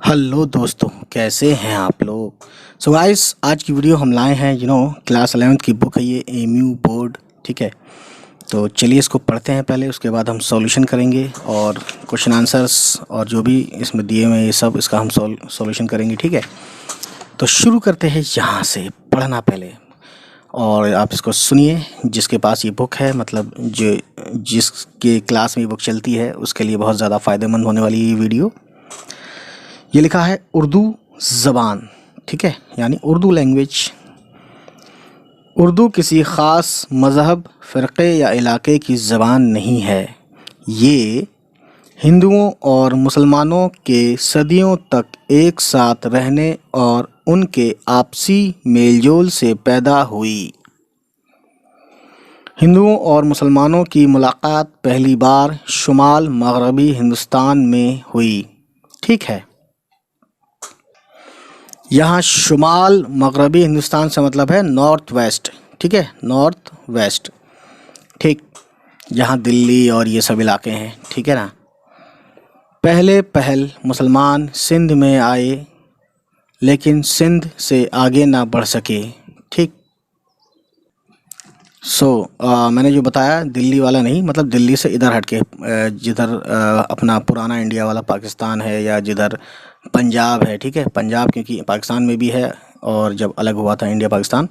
Hello दोस्तों, कैसे हैं आप लोग। सो गाइस, आज की वीडियो हम लाए हैं क्लास 11th की बुक है ये एमयू बोर्ड। ठीक है, तो चलिए इसको पढ़ते हैं पहले, उसके बाद हम सॉल्यूशन करेंगे और क्वेश्चन आंसर्स और जो भी इसमें दिए हुए हैं ये सब इसका हम सॉल्यूशन करेंगे। ठीक है, तो शुरू करते हैं यहाँ से पढ़ना पहले, और आप इसको सुनिए। जिसके पास ये बुक है, मतलब जो जिसके क्लास में ये बुक चलती है, उसके लिए बहुत ज़्यादा फ़ायदेमंद होने वाली ये वीडियो। ये लिखा है उर्दू ज़बान, ठीक है, यानी उर्दू लैंग्वेज। उर्दू किसी ख़ास मज़हब, फ़िरक़े या इलाके की ज़बान नहीं है। ये हिंदुओं और मुसलमानों के सदियों तक एक साथ रहने और उनके आपसी मेलजोल से पैदा हुई। हिंदुओं और मुसलमानों की मुलाकात पहली बार शुमाल मगरबी हिंदुस्तान में हुई। ठीक है, यहाँ शुमाल मगरबी हिंदुस्तान से मतलब है नॉर्थ वेस्ट। ठीक है, नॉर्थ वेस्ट, ठीक, जहाँ दिल्ली और ये सब इलाके हैं। ठीक है ना। पहल मुसलमान सिंध में आए, लेकिन सिंध से आगे ना बढ़ सके। ठीक, मैंने जो बताया दिल्ली वाला नहीं, मतलब दिल्ली से इधर हट के जिधर अपना पुराना इंडिया वाला पाकिस्तान है, या जिधर पंजाब है। ठीक है, पंजाब क्योंकि पाकिस्तान में भी है, और जब अलग हुआ था इंडिया पाकिस्तान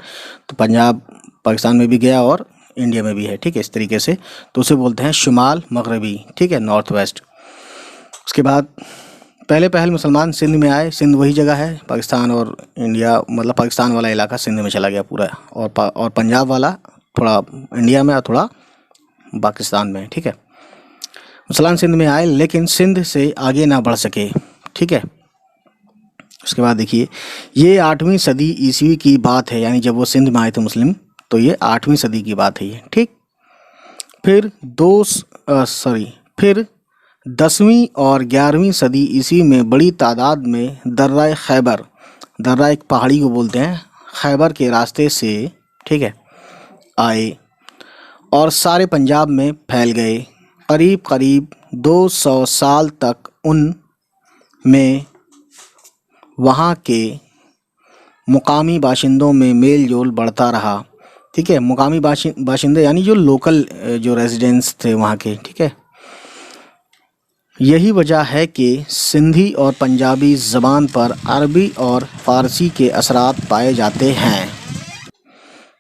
तो पंजाब पाकिस्तान में भी गया और इंडिया में भी है। ठीक है, इस तरीके से तो उसे बोलते हैं शुमाल मगरबी। ठीक है, नॉर्थ वेस्ट। उसके बाद पहल मुसलमान सिंध में आए। सिंध वही जगह है पाकिस्तान और इंडिया, मतलब पाकिस्तान वाला इलाका सिंध में चला गया पूरा, और पंजाब वाला थोड़ा इंडिया में और थोड़ा पाकिस्तान में। ठीक है, मुसलमान सिंध में आए लेकिन सिंध से आगे ना बढ़ सके। ठीक है, उसके बाद देखिए, ये 8वीं सदी ईस्वी की बात है, यानी जब वो सिंध में आए थे मुस्लिम, तो ये 8वीं सदी की बात है ये। ठीक, फिर 10वीं और 11वीं सदी ईस्वी में बड़ी तादाद में दर्रा खैबर, दर्रा एक पहाड़ी को बोलते हैं, खैबर के रास्ते से, ठीक है, आए और सारे पंजाब में फैल गए। करीब 200 साल तक उन में वहाँ के मुकामी बाशिंदों में मेल जोल बढ़ता रहा। ठीक है, मुकामी बाशिंदे यानी जो लोकल जो रेजिडेंट्स थे वहाँ के। ठीक है, यही वजह है कि सिंधी और पंजाबी ज़बान पर अरबी और फ़ारसी के असरात पाए जाते हैं।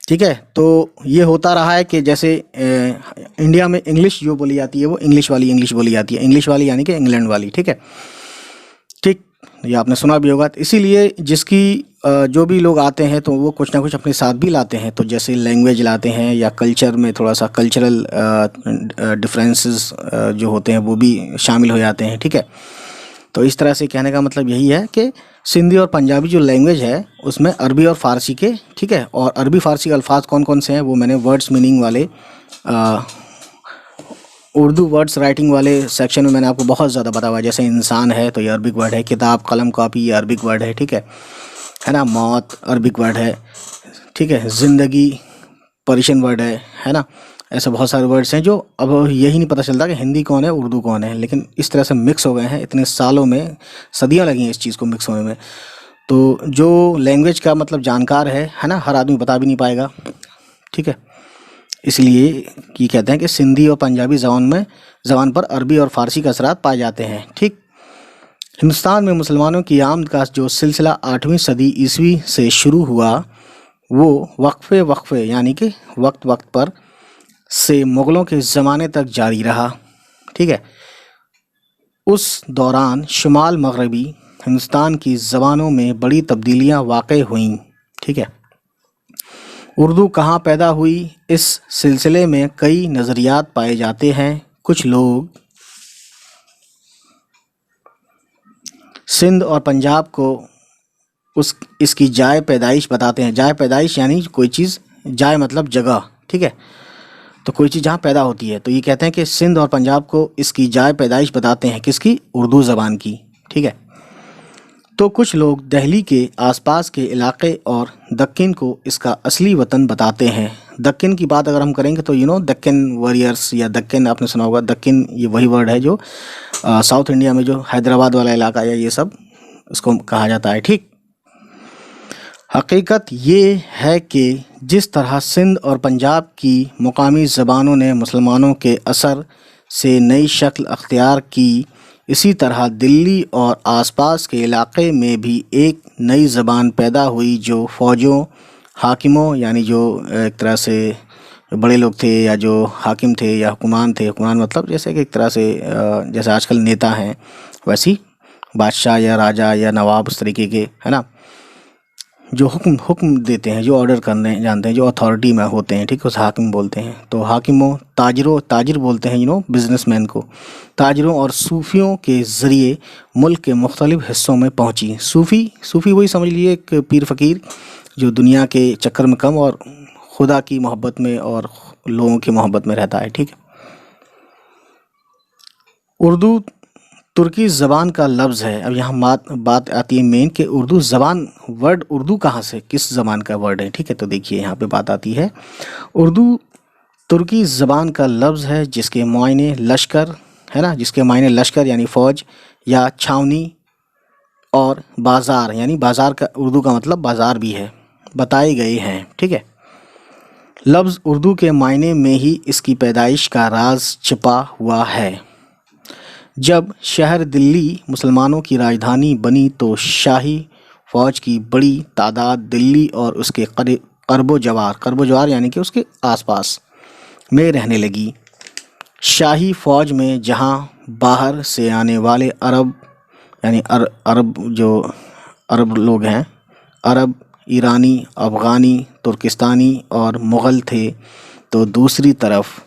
ठीक है, तो ये होता रहा है कि जैसे इंडिया में इंग्लिश जो बोली जाती है वो इंग्लिश वाली इंग्लिश बोली जाती है, इंग्लिश वाली यानी कि इंग्लैंड वाली। ठीक है, ठीक, ये आपने सुना भी होगा। तो इसीलिए जिसकी जो भी लोग आते हैं तो वो कुछ ना कुछ अपने साथ भी लाते हैं, तो जैसे लैंग्वेज लाते हैं या कल्चर में थोड़ा सा कल्चरल डिफरेंसेस जो होते हैं वो भी शामिल हो जाते हैं। ठीक है, तो इस तरह से कहने का मतलब यही है कि सिंधी और पंजाबी जो लैंग्वेज है उसमें अरबी और फ़ारसी के, ठीक है, और अरबी फ़ारसी के अल्फाज कौन कौन से हैं वो मैंने वर्ड्स मीनिंग वाले उर्दू वर्ड्स राइटिंग वाले सेक्शन में मैंने आपको बहुत ज़्यादा बताया हुआ है। जैसे इंसान है तो ये अरबिक वर्ड है, किताब कलम कॉपी ये अरबिक वर्ड है। ठीक है ना, मौत अरबिक वर्ड है। ठीक है, ज़िंदगी पर्शियन वर्ड है ना। ऐसे बहुत सारे वर्ड्स हैं जो अब यही नहीं पता चलता कि हिंदी कौन है उर्दू कौन है, लेकिन इस तरह से मिक्स हो गए हैं। इतने सालों में सदियां लगी हैं इस चीज़ को मिक्स होने में। तो जो लैंग्वेज का मतलब जानकार है ना, हर आदमी बता भी नहीं पाएगा। ठीक है, इसलिए ये कहते हैं कि सिंधी और पंजाबी ज़बान पर अरबी और फ़ारसी के असरात पाए जाते हैं। ठीक, हिंदुस्तान में मुसलमानों की आमद का जो सिलसिला 8वीं सदी ईस्वी से शुरू हुआ वो वक्फे यानी कि वक्त पर से मुग़लों के ज़माने तक जारी रहा। ठीक है, उस दौरान शुमाल मगरबी हिंदुस्तान की ज़बानों में बड़ी तब्दीलियां वाक़ई हुईं। ठीक है, उर्दू कहाँ पैदा हुई, इस सिलसिले में कई नज़रियात पाए जाते हैं। कुछ लोग सिंध और पंजाब को इसकी जाए पैदाइश बताते हैं। जाए पैदाइश यानी कोई चीज़, जाए मतलब जगह। ठीक है, तो कोई चीज़ जहाँ पैदा होती है, तो ये कहते हैं कि सिंध और पंजाब को इसकी जाए पैदाइश बताते हैं। किसकी? उर्दू ज़बान की। ठीक है, तो कुछ लोग दिल्ली के आसपास के इलाके और दक्कन को इसका असली वतन बताते हैं। दक्कन की बात अगर हम करेंगे तो दक्कन वॉरियर्स या दक्कन, आपने सुना होगा, दक्कन ये वही वर्ड है जो साउथ इंडिया में जो हैदराबाद वाला इलाका या ये सब उसको कहा जाता है। ठीक, हकीकत ये है कि जिस तरह सिंध और पंजाब की मुकामी ज़बानों ने मुसलमानों के असर से नई शक्ल अख्तियार की, इसी तरह दिल्ली और आसपास के इलाक़े में भी एक नई ज़बान पैदा हुई जो फ़ौजों, हाकिमों यानी जो एक तरह से बड़े लोग थे या जो हाकिम थे या हुक्मान थे, हुक्मान मतलब जैसे कि एक तरह से जैसे आजकल नेता हैं वैसी बादशाह या राजा या नवाब उस तरीके के, है ना, जो हुक्म देते हैं, जो ऑर्डर करने जानते हैं, जो अथॉरिटी में होते हैं। ठीक, उस हाकिम बोलते हैं। तो हाकिमों, ताजरों, ताजिर बोलते हैं बिजनेसमैन को, ताजरों और सूफियों के ज़रिए मुल्क के मुख्तलिफ हिस्सों में पहुंची। सूफ़ी वही समझ लीजिए एक पीर फ़कीर जो दुनिया के चक्कर में कम और खुदा की मोहब्बत में और लोगों की मोहब्बत में रहता है। ठीक है, उर्दू तुर्की ज़बान का लफ्ज़ है। अब यहाँ बात आती है मेन कि उर्दू ज़बान, वर्ड उर्दू कहाँ से, किस ज़बान का वर्ड है। ठीक है, तो देखिए यहाँ पे बात आती है, उर्दू तुर्की ज़बान का लफ्ज़ है जिसके मायने लश्कर, है ना, जिसके मायने लश्कर यानी फ़ौज या छावनी और बाज़ार यानी बाज़ार का उर्दू का मतलब बाज़ार भी है, बताए गए हैं। ठीक है, लफ्ज़ उर्दू के मायने में ही इसकी पैदाइश का राज छिपा हुआ है। जब शहर दिल्ली मुसलमानों की राजधानी बनी तो शाही फ़ौज की बड़ी तादाद दिल्ली और उसके करबो जवार यानी कि उसके आसपास में रहने लगी। शाही फ़ौज में जहां बाहर से आने वाले अरब यानी अरब जो अरब लोग हैं, अरब, ईरानी, अफ़गानी, तुर्किस्तानी और मुग़ल थे, तो दूसरी तरफ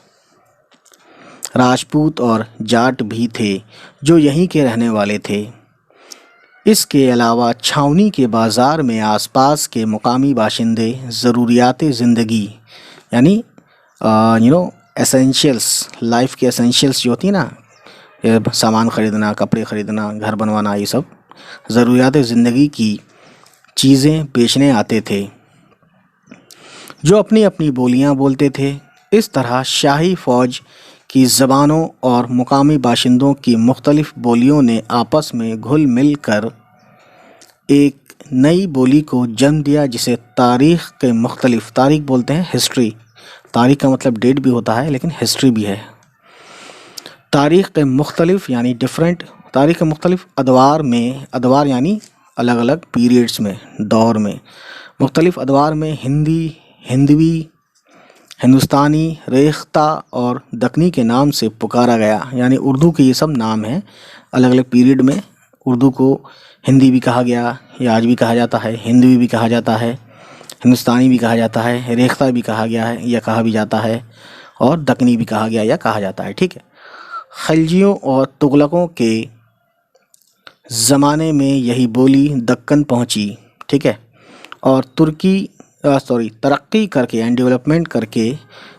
राजपूत और जाट भी थे जो यहीं के रहने वाले थे। इसके अलावा छावनी के बाज़ार में आसपास के मुकामी बाशिंदे ज़रूरियात ज़िंदगी यानी एसेंशियल्स, लाइफ के एसेंशियल्स जो होती है ना, सामान ख़रीदना, कपड़े ख़रीदना, घर बनवाना, ये सब ज़रूरियात ज़िंदगी की चीज़ें बेचने आते थे जो अपनी अपनी बोलियां बोलते थे। इस तरह शाही फ़ौज की ज़बानों और मुकामी बाशिंदों की मुख्तलिफ़ बोलियों ने आपस में घुल मिल कर एक नई बोली को जन्म दिया जिसे तारीख़ के मुख्तलिफ़, तारीख़ बोलते हैं हिस्ट्री, तारीख़ का मतलब डेट भी होता है लेकिन हिस्ट्री भी है। तारीख़ के मुख्तलिफ़ यानी डिफरेंट, तारीख़ के मुख्तलिफ़ अदवार में, अदवार यानी अलग अलग पीरियड्स में, दौर में, मुख्तलिफ़ अदवार में हिंदी, हिंदवी, हिंदुस्तानी, रेख्ता और दक्कनी के नाम से पुकारा गया। यानी उर्दू के ये सब नाम हैं, अलग अलग पीरियड में उर्दू को हिंदी भी कहा गया या आज भी कहा जाता है, हिंदवी भी कहा जाता है, हिंदुस्तानी भी कहा जाता है, रेख्ता भी कहा गया है या कहा भी जाता है, और दक्कनी भी कहा गया या कहा जाता है। ठीक है, खलजियों और तुगलकों के ज़माने में यही बोली दक्कन पहुंची। ठीक है, और तरक्की करके एंड डेवलपमेंट करके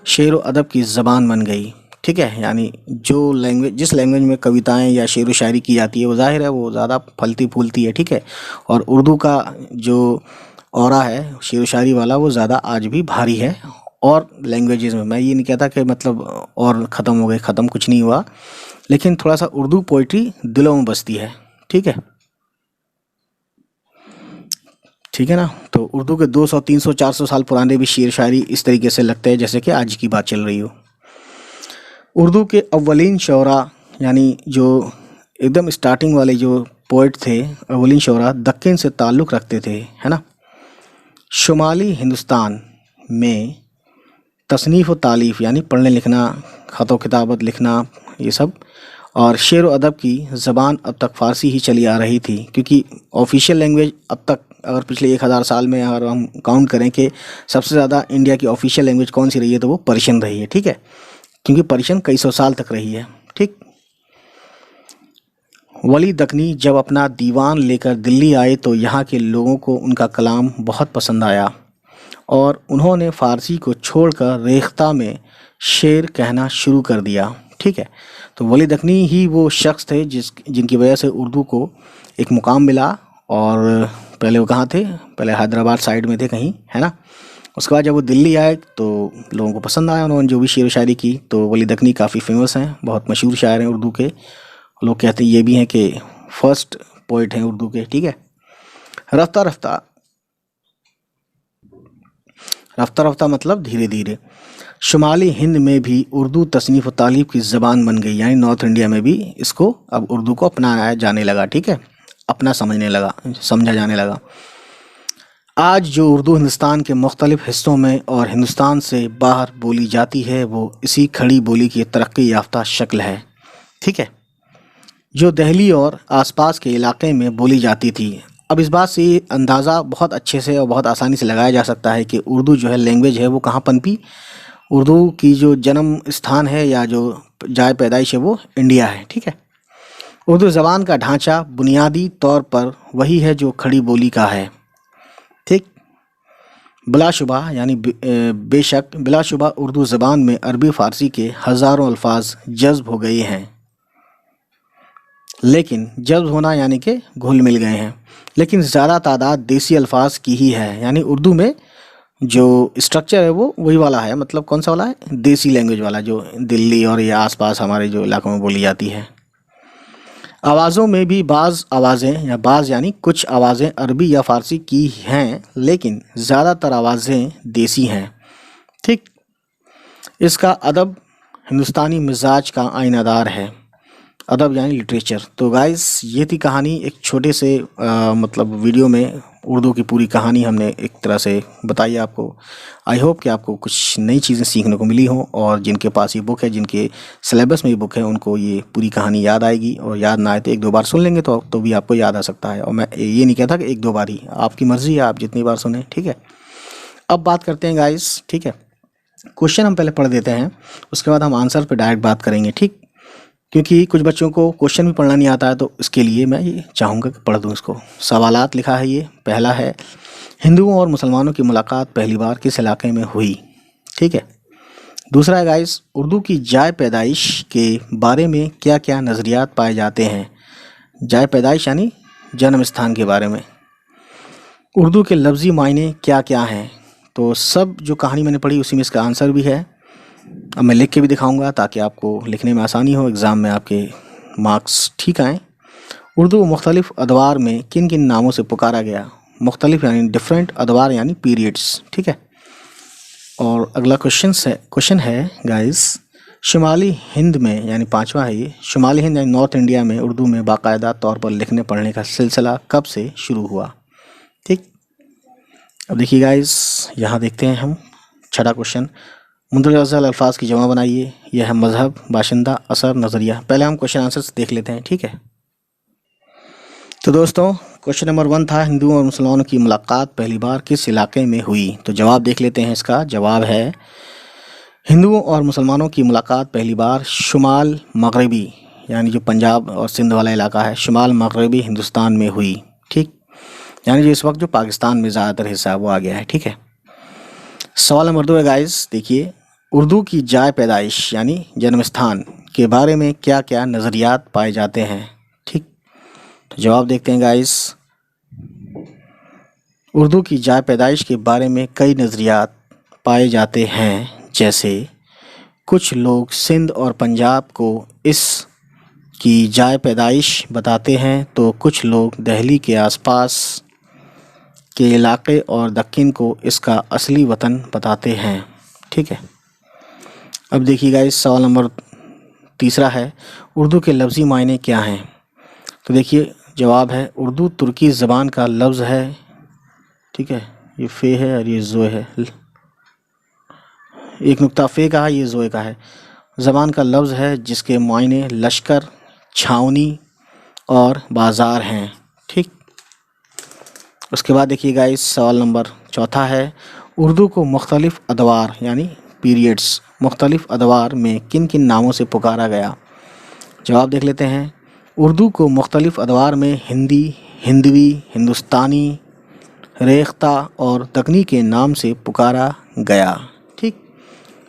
शेर व अदब की ज़बान बन गई। ठीक है, यानी जो लैंग्वेज, जिस लैंग्वेज में कविताएं या शेर व शायरी की जाती है वो ज़ाहिर है वो ज़्यादा फलती फूलती है। ठीक है, और उर्दू का जो ऑरा है शेर व शायरी वाला वो ज़्यादा आज भी भारी है। और लैंग्वेजेस में मैं ये नहीं कहता कि मतलब और ख़त्म हो गए, ख़त्म कुछ नहीं हुआ, लेकिन थोड़ा सा उर्दू पोइट्री दिलों में बसती है। ठीक है, ठीक है ना। तो उर्दू के 200, 300, 400 साल पुराने भी शेर शायरी इस तरीके से लगते हैं जैसे कि आज की बात चल रही हो। उर्दू के अव्वलीन शौरा यानी जो एकदम स्टार्टिंग वाले जो पोइट थे, अव्वलीन शौरा दक्कन से ताल्लुक़ रखते थे, है ना। शुमाली हिंदुस्तान में तसनीफ़ व तालीफ़ यानी पढ़ने लिखना, ख़त व किताबत लिखना, ये सब, और शेर व अदब की ज़बान अब तक फ़ारसी ही चली आ रही थी, क्योंकि ऑफिशियल लैंग्वेज अब तक अगर पिछले 1000 साल में अगर हम काउंट करें कि सबसे ज़्यादा इंडिया की ऑफिशियल लैंग्वेज कौन सी रही है तो वो पर्शियन रही है। ठीक है, क्योंकि पर्शियन कई सौ साल तक रही है। ठीक, वली दक्कनी जब अपना दीवान लेकर दिल्ली आए तो यहाँ के लोगों को उनका कलाम बहुत पसंद आया और उन्होंने फ़ारसी को छोड़कर रेख्ता में शेर कहना शुरू कर दिया। ठीक है, तो वली दक्कनी ही वो शख्स थे जिनकी वजह से उर्दू को एक मुकाम मिला। और पहले वो कहाँ थे, पहले हैदराबाद साइड में थे कहीं, है ना। उसके बाद जब वो दिल्ली आए तो लोगों को पसंद आया, उन्होंने जो भी शेर व शायरी की। तो वली दक्कनी काफ़ी फेमस हैं, बहुत मशहूर शायर हैं उर्दू के। लोग कहते ये भी हैं कि फर्स्ट पोइट हैं उर्दू के, ठीक है। रफ्ता रफ्ता, रफ्ता रफ्ता मतलब धीरे धीरे। शुमाली हिंद में भी उर्दू तसनीफ़ व तालीफ की ज़बान बन गई, यानी नॉर्थ इंडिया में भी इसको अब उर्दू को अपनाया जाने लगा, ठीक है, अपना समझा जाने लगा। आज जो उर्दू हिंदुस्तान के मुख्तलिफ़ हिस्सों में और हिंदुस्तान से बाहर बोली जाती है वो इसी खड़ी बोली की तरक्की याफ्ता शक्ल है, ठीक है, जो दिल्ली और आसपास के इलाके में बोली जाती थी। अब इस बात से अंदाज़ा बहुत अच्छे से और बहुत आसानी से लगाया जा सकता है कि उर्दू जो है लैंग्वेज है वो कहाँ पनपी। उर्दू की जो जन्म स्थान है या जो जाए पैदाइश है वो इंडिया है, ठीक है। उर्दू ज़बान का ढांचा बुनियादी तौर पर वही है जो खड़ी बोली का है, ठीक। बिलाशुबा यानी बेशक बिलाशुबा उर्दू ज़बान में अरबी फ़ारसी के हज़ारों अल्फाज जज्ब हो गए हैं, लेकिन जज्ब होना यानी कि घुल मिल गए हैं, लेकिन ज़्यादा तादाद देसी अल्फाज की ही है। यानी उर्दू में जो स्ट्रक्चर है वो वही वाला है, मतलब कौन सा वाला है, देसी लैंग्वेज वाला, जो दिल्ली और या आसपास हमारे जो इलाकों में बोली जाती है। आवाज़ों में भी बाज़ आवाज़ें या बाज़ यानी कुछ आवाज़ें अरबी या फ़ारसी की हैं, लेकिन ज़्यादातर आवाज़ें देसी हैं, ठीक। इसका अदब हिंदुस्तानी मिजाज का आईनादार है, अदब यानी लिटरेचर। तो गाइस ये थी कहानी, एक छोटे से मतलब वीडियो में उर्दू की पूरी कहानी हमने एक तरह से बताई आपको। आई होप कि आपको कुछ नई चीज़ें सीखने को मिली हों, और जिनके पास ये बुक है, जिनके सिलेबस में ये बुक है, उनको ये पूरी कहानी याद आएगी, और याद ना आए तो एक दो बार सुन लेंगे तो भी आपको याद आ सकता है। और मैं ये नहीं कहता कि एक दो बार ही, आपकी मर्ज़ी है, आप जितनी बार सुने, ठीक है। अब बात करते हैं गाइस, ठीक है, क्वेश्चन हम पहले पढ़ देते हैं, उसके बाद हम आंसर पर डायरेक्ट बात करेंगे, ठीक। क्योंकि कुछ बच्चों को क्वेश्चन भी पढ़ना नहीं आता है, तो इसके लिए मैं ये चाहूँगा कि पढ़ दूँ इसको। सवालात लिखा है, ये पहला है, हिंदुओं और मुसलमानों की मुलाकात पहली बार किस इलाके में हुई, ठीक है। दूसरा है गाइस, उर्दू की जाए पैदाइश के बारे में क्या क्या नज़रियात पाए जाते हैं। जाए पैदाइश यानी जन्म स्थान के बारे में। उर्दू के लफ्ज़ी मायने क्या क्या हैं। तो सब जो कहानी मैंने पढ़ी उसी में इसका आंसर भी है। अब मैं लिख के भी दिखाऊंगा ताकि आपको लिखने में आसानी हो, एग्ज़ाम में आपके मार्क्स ठीक आएँ। उर्दू मुख्तलिफ़ अदवार में किन किन नामों से पुकारा गया। मुख्तलिफ़ यानी डिफरेंट, अदवार यानी पीरियड्स, ठीक है। और अगला क्वेश्चन है गाइस, शुमाली हिंद में, यानी पांचवा है ये, शुमाली हिंद यानी नॉर्थ इंडिया में उर्दू में बाकायदा तौर पर लिखने पढ़ने का सिलसिला कब से शुरू हुआ, ठीक। अब देखिए गाइस, यहाँ देखते हैं हम छठा क्वेश्चन, मुंदरजल अल्फाज की जमा बनाइए। यह है मज़हब, बाशिंदा, असर, नज़रिया। पहले हम क्वेश्चन आंसर्स देख लेते हैं, ठीक है। तो दोस्तों क्वेश्चन नंबर 1 था, हिंदुओं और मुसलमानों की मुलाकात पहली बार किस इलाके में हुई। तो जवाब देख लेते हैं, इसका जवाब है हिंदुओं और मुसलमानों की मुलाकात पहली बार शुमाल मगरबी, यानी जो पंजाब और सिंध वाला इलाका है, शुमाल मगरबी हिंदुस्तान में हुई, ठीक। यानी जो इस वक्त जो पाकिस्तान में ज़्यादातर हिस्सा वो आ गया है, ठीक है। सवाल नंबर 2 है गाइस, देखिए, उर्दू की जाए पैदाइश यानी जन्म स्थान के बारे में क्या क्या नज़रियात पाए जाते हैं, ठीक। तो जवाब देखते हैं गाइस, उर्दू की जाए पैदाइश के बारे में कई नज़रियात पाए जाते हैं, जैसे कुछ लोग सिंध और पंजाब को इस की जाए पैदाइश बताते हैं, तो कुछ लोग दिल्ली के आसपास के इलाके और दक्कन को इसका असली वतन बताते हैं, ठीक है। अब देखिएगा, इस सवाल नंबर 3 है, उर्दू के लफ्ज़ी मायने क्या हैं। तो देखिए जवाब है, उर्दू तुर्की ज़बान का लफ्ज़ है, ठीक है, ये फ़े है और ये ज़ोए है, एक नुक्ता फ़े का है, ये ज़ोए का है। ज़बान का लफ्ज़ है जिसके मायने लश्कर, छावनी और बाज़ार हैं, ठीक। उसके बाद देखिएगा, इस सवाल नंबर 4 है, उर्दू को मुख्तलिफ़ अदवार यानी पीरियड्स, मुख्तलिफ़ अदवार में किन किन नामों से पुकारा गया। जवाब देख लेते हैं, उर्दू को मुख्तलिफ़ अदवार में हिंदी, हिंदवी, हिंदुस्तानी, रेख्ता और दक्कनी के नाम से पुकारा गया, ठीक।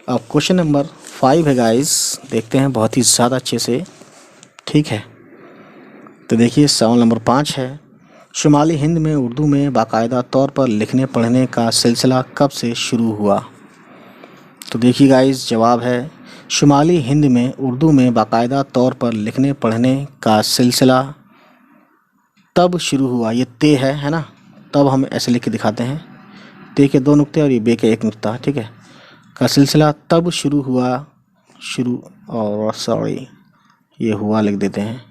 अब क्वेश्चन नंबर 5 है गाइस, देखते हैं बहुत ही ज़्यादा अच्छे से, ठीक है। तो देखिए सवाल नंबर 5 है, शुमाली हिंद में उर्दू में बाकायदा तौर पर लिखने पढ़ने का सिलसिला कब से शुरू हुआ। तो देखिए गाइस, जवाब है, शुमाली हिंद में उर्दू में बाकायदा तौर पर लिखने पढ़ने का सिलसिला तब शुरू हुआ, ये ते है ना, तब हम ऐसे लिख के दिखाते हैं, ते के 2 नुक्ते और ये बे के 1 नुक्ता, ठीक है, का सिलसिला तब शुरू हुआ, शुरू और सॉरी ये हुआ लिख देते हैं,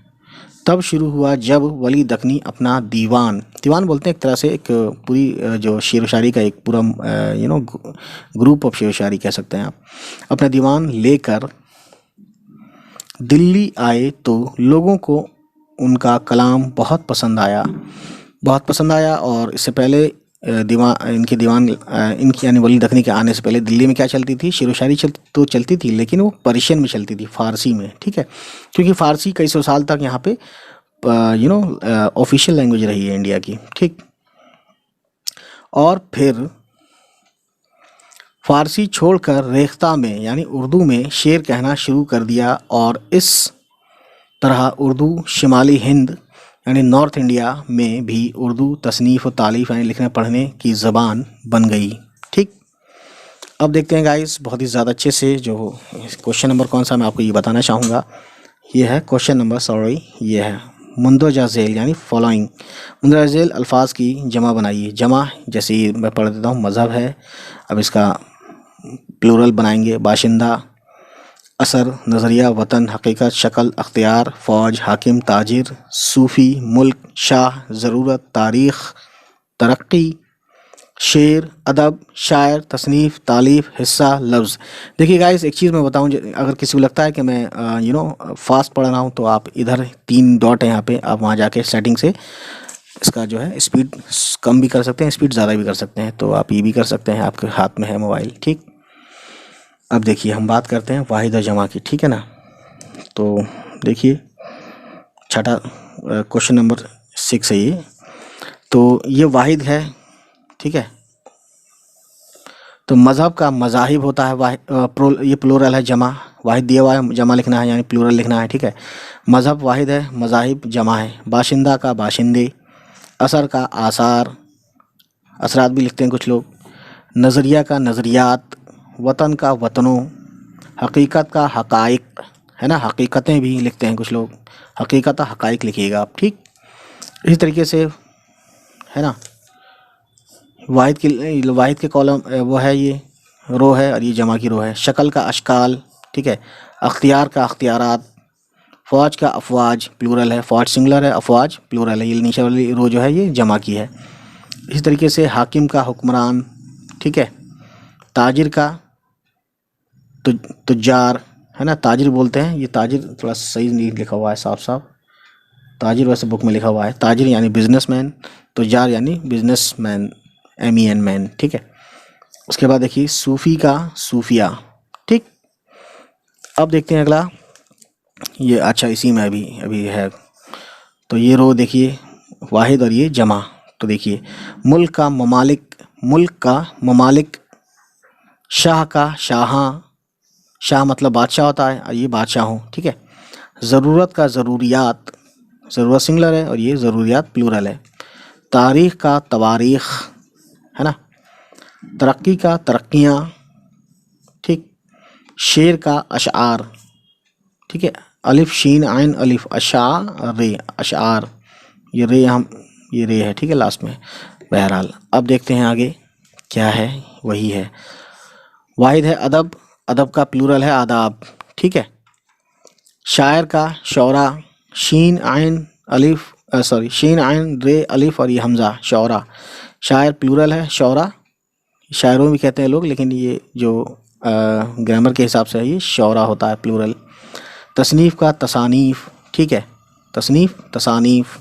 तब शुरू हुआ जब वली दखनी अपना दीवान, दीवान बोलते हैं एक तरह से एक पूरी जो शेर व शायरी का एक पूरा ग्रुप ऑफ शेर व शायरी कह सकते हैं आप, अपना दीवान लेकर दिल्ली आए तो लोगों को उनका कलाम बहुत पसंद आया। और इससे पहले इनकी यानी वली दखनी के आने से पहले दिल्ली में क्या चलती थी, शेर व शायरी चलती थी, लेकिन वो पर्शियन में चलती थी, फारसी में, ठीक है, क्योंकि फारसी कई सौ साल तक यहाँ पे ऑफिशियल लैंग्वेज रही है इंडिया की, ठीक। और फिर फारसी छोड़कर रेख्ता में यानी उर्दू में शेर कहना शुरू कर दिया, और इस तरह उर्दू शिमाली हिंद यानी नॉर्थ इंडिया में भी उर्दू तसनीफ़ और तालीफ़ यानी लिखने पढ़ने की ज़बान बन गई, ठीक। अब देखते हैं गाइस बहुत ही ज़्यादा अच्छे से जो क्वेश्चन नंबर कौन सा मैं आपको ये बताना चाहूँगा, ये है क्वेश्चन नंबर ये है मुंदरजा झेल यानी फॉलोइंग, मुंदरजा झेल अल्फाज की जमा बनाइए। जमा जैसे मैं पढ़ देता हूँ, मज़हब है, अब इसका प्लूरल बनाएंगे, बाशिंदा, असर, नज़रिया, वतन, हकीकत, शक्ल, अख्तियार, फ़ौज, हाकिम, ताजिर, सूफ़ी, मुल्क, शाह, ज़रूरत, तारीख़, तरक्की, शेर, अदब, शायर, तसनीफ़, तालीफ़, हिस्सा, लफ्ज़। देखिए गाइस एक चीज़ मैं बताऊं, अगर किसी को लगता है कि मैं फास्ट पढ़ रहा हूं तो आप इधर 3 डॉट है यहाँ पे, आप वहाँ जाके सेटिंग से इसका जो है स्पीड कम भी कर सकते हैं, स्पीड ज़्यादा भी कर सकते हैं, तो आप ये भी कर सकते हैं, आपके हाथ में है मोबाइल, ठीक। अब देखिए हम बात करते हैं वाहिद और जमा की, ठीक है ना। तो देखिए छठा क्वेश्चन नंबर 6 है ये, तो ये वाहिद है, ठीक है। तो मज़हब का मज़ाहिब होता है, ये प्लूरल है, जमा वाहिद दिया हुआ है, जमा लिखना है यानी प्लूरल लिखना है, ठीक है। मज़हब वाहिद है, मज़ाहिब जमा है। बाशिंदा का बाशिंदे, असर का आसार, असरात भी लिखते हैं कुछ लोग, नज़रिया का नज़रियात, वतन का वतनों, हकीकत का हकाइक, है ना, हकीकतें भी लिखते हैं कुछ लोग, हकीकत हकाइक लिखिएगा आप, ठीक। इसी तरीके से है ना, वाहिद के कॉलम वो है, ये रो है और ये जमा की रो है। शक्ल का अशकाल, ठीक है। अख्तियार का अख्तियारात, फ़ौज का अफवाज, प्लूरल है, फ़ौज सिंगुलर है, अफवाज प्लूरल है, ये नीचे वाली रो जो है ये जमा की है। इसी तरीके से हाकिम का हुक्मरान, ठीक है। ताजिर का तुज्जार, है ना, ताजिर बोलते हैं, ये ताजिर थोड़ा सही नहीं लिखा हुआ है साफ, ताजिर वैसे बुक में लिखा हुआ है, ताजिर यानी बिजनेसमैन, तुज्जार यानी बिजनेसमैन, MEN मैन, ठीक है। उसके बाद देखिए सूफ़ी का सूफिया, ठीक। अब देखते हैं अगला, ये अच्छा इसी में अभी है, तो ये रो देखिए वाहिद और ये जमा। तो देखिए मुल्क का ममालिक, शाह का शाहां, शाह मतलब बादशाह होता है और ये बादशाह हूँ, ठीक है। ज़रूरत का ज़रूरियात, ज़रूरत सिंगुलर है और ये ज़रूरियात प्लूरल है। तारीख़ का तवारीख़, है ना। तरक्की का तरक्कियाँ, ठीक। शेर का अशआर, ठीक है। अलिफ शीन आइन अलिफ, अशार, ये रे है, ठीक है, लास्ट में। बहरहाल अब देखते हैं आगे क्या है, वही है। वाहिद है अदब, अदब का प्लूरल है आदाब, ठीक है। शायर का शौरा, शीन आइन रे अलिफ और ये हमज़ा, शौरा, शायर प्लूरल है, शौरा शायरों भी कहते हैं लोग, लेकिन ये जो ग्रामर के हिसाब से है ये शौरा होता है प्लूरल। तसनीफ़ का तसानीफ़, ठीक है, तसनीफ़ तसानीफ़।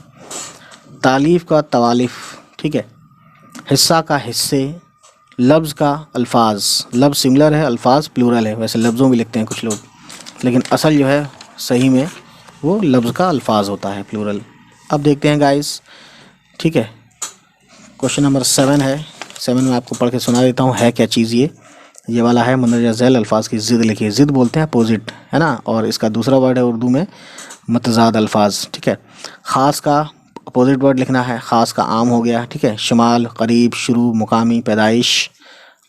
तालीफ़ का तवालिफ़, ठीक है। हिस्सा का हिस्से, लफ्ज़ का अल्फाज, लफ्ज़ सिंगुलर है, अल्फाज प्लूरल है, वैसे लफ्ज़ों में लिखते हैं कुछ लोग, लेकिन असल जो है सही में वो लफ्ज़ का अल्फाज होता है प्लूरल। अब देखते हैं गाइस, ठीक है, क्वेश्चन नंबर 7 है। 7 में आपको पढ़ के सुना देता हूँ, है क्या चीज़ ये वाला है मुंदरजा झेल अल्फाज की ज़िद लिखिए। ज़िद बोलते हैं अपोजिट, है ना, और इसका दूसरा वर्ड है उर्दू में मतज़ाद अल्फाज, ठीक है। ख़ास का अपोजिट वर्ड लिखना है, ख़ास का आम हो गया, ठीक है। शुमाल, करीब, शुरू, मुकामी, पैदाइश,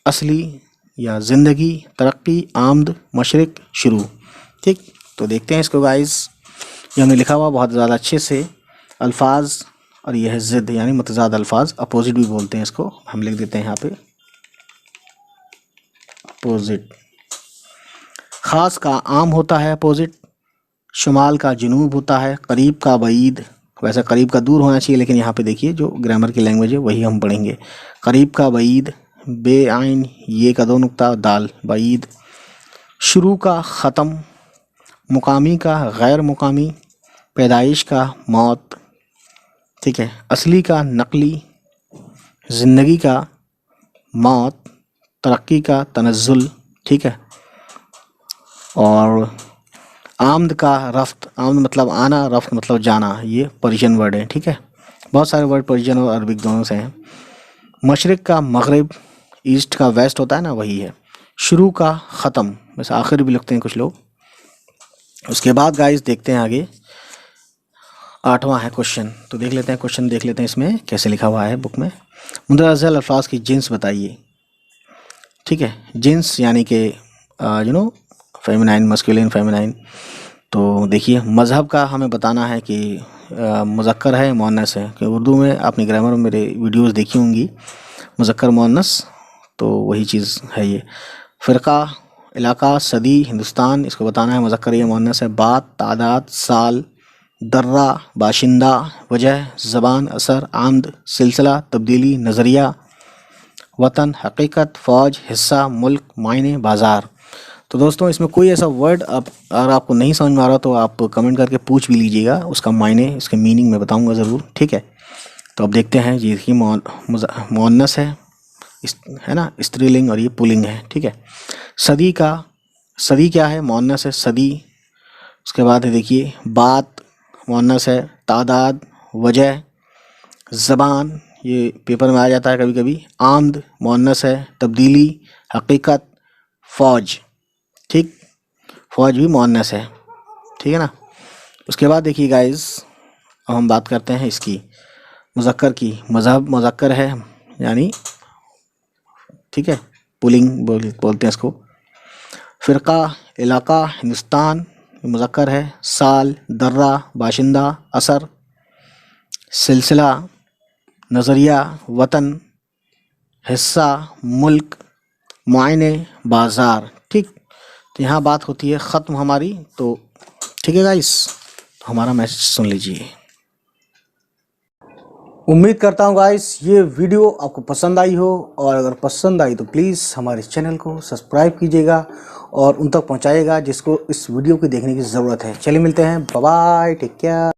असली या ज़िंदगी, तरक्की, आमद, मशरिक, शुरू, ठीक। तो देखते हैं इसको गाइस, ये हमने लिखा हुआ बहुत ज़्यादा अच्छे से। अल्फाज और यह है ज़िद यानी मुतज़ाद अल्फाज, अपोजिट भी बोलते हैं इसको, हम लिख देते हैं यहाँ पे अपोजिट। ख़ास का आम होता है अपोजिट, शुमाल का जुनूब होता है, करीब का बईद, वैसे करीब का दूर होना चाहिए लेकिन यहाँ पे देखिए जो ग्रामर की लैंग्वेज है वही हम पढ़ेंगे। करीब का बईद, बे आइन ये का 2 नुक्ता दाल बईद। शुरू का ख़त्म, मुकामी का गैर मुकामी, पैदाइश का मौत, ठीक है, असली का नकली, ज़िंदगी का मौत, तरक्की का तनज़्ज़ुल, ठीक है, और आमद का रफ्त, आमद मतलब आना, रफ्त मतलब जाना, ये पर्शियन वर्ड है, ठीक है। बहुत सारे वर्ड पर्शियन और अरबिक दोनों से हैं। मशरिक़ का मगरिब, ईस्ट का वेस्ट होता है ना, वही है। शुरू का ख़त्म, वैसे आखिर भी लिखते हैं कुछ लोग। उसके बाद गाइस देखते हैं आगे, 8वां है क्वेश्चन, तो देख लेते हैं क्वेश्चन, देख लेते हैं इसमें कैसे लिखा हुआ है बुक में। मुंदरजल अल्फाज की जिन्स बताइए, ठीक है। जिन्स यानी कि फेमिनाइन, मस्कुलिन, फेमिनाइन। तो देखिए मज़हब का हमें बताना है कि मुज़क्कर है मुअन्नस है, कि उर्दू में आपने ग्रामर में मेरे वीडियोस देखी होंगी, मुज़क्कर मुअन्नस, तो वही चीज़ है ये। फ़िरक़ा, इलाका, सदी, हिंदुस्तान, इसको बताना है मुज़क्कर या मुअन्नस है। बात, तादाद, साल, दर्रा, बाशिंदा, वजह, ज़बान, असर, आमद, सिलसिला, तब्दीली, नज़रिया, वतन, हकीकत, फ़ौज, हिस्सा, मुल्क, मायने, बाज़ार। तो दोस्तों इसमें कोई ऐसा वर्ड अगर आपको नहीं समझ में आ रहा तो आप कमेंट करके पूछ भी लीजिएगा, उसका मायने, इसके मीनिंग मैं बताऊंगा ज़रूर, ठीक है। तो अब देखते हैं, ये देखिए मुअन्नस है ना, स्त्रीलिंग, और ये पुल्लिंग है, ठीक है। सदी का, सदी क्या है, मुअन्नस है सदी। उसके बाद है देखिए बात, मुअन्नस है। तादाद, वजह, ज़बान, ये पेपर में आ जाता है कभी कभी। आमद, मुअन्नस है। तब्दीली, हकीकत, फ़ौज, ठीक, फ़ौज भी मुअन्नस है, ठीक है ना। उसके बाद देखिए गाइस, अब हम बात करते हैं इसकी मुज़क्कर की। मज़हब मुज़क्कर है यानी, ठीक है, पुल्लिंग बोलते हैं इसको। फ़िरक़ा, इलाका, हिंदुस्तान, मुज़क्कर है। साल, दर्रा, बाशिंदा, असर, सिलसिला, नज़रिया, वतन, हिस्सा, मुल्क, मायने, बाज़ार, ठीक। तो यहाँ बात होती है ख़त्म हमारी, तो ठीक है गाइस, तो हमारा मैसेज सुन लीजिए। उम्मीद करता हूँ गाइस ये वीडियो आपको पसंद आई हो, और अगर पसंद आई तो प्लीज़ हमारे चैनल को सब्सक्राइब कीजिएगा और उन तक पहुँचाइएगा जिसको इस वीडियो को देखने की ज़रूरत है। चलिए मिलते हैं, बाय बाय, टेक केयर।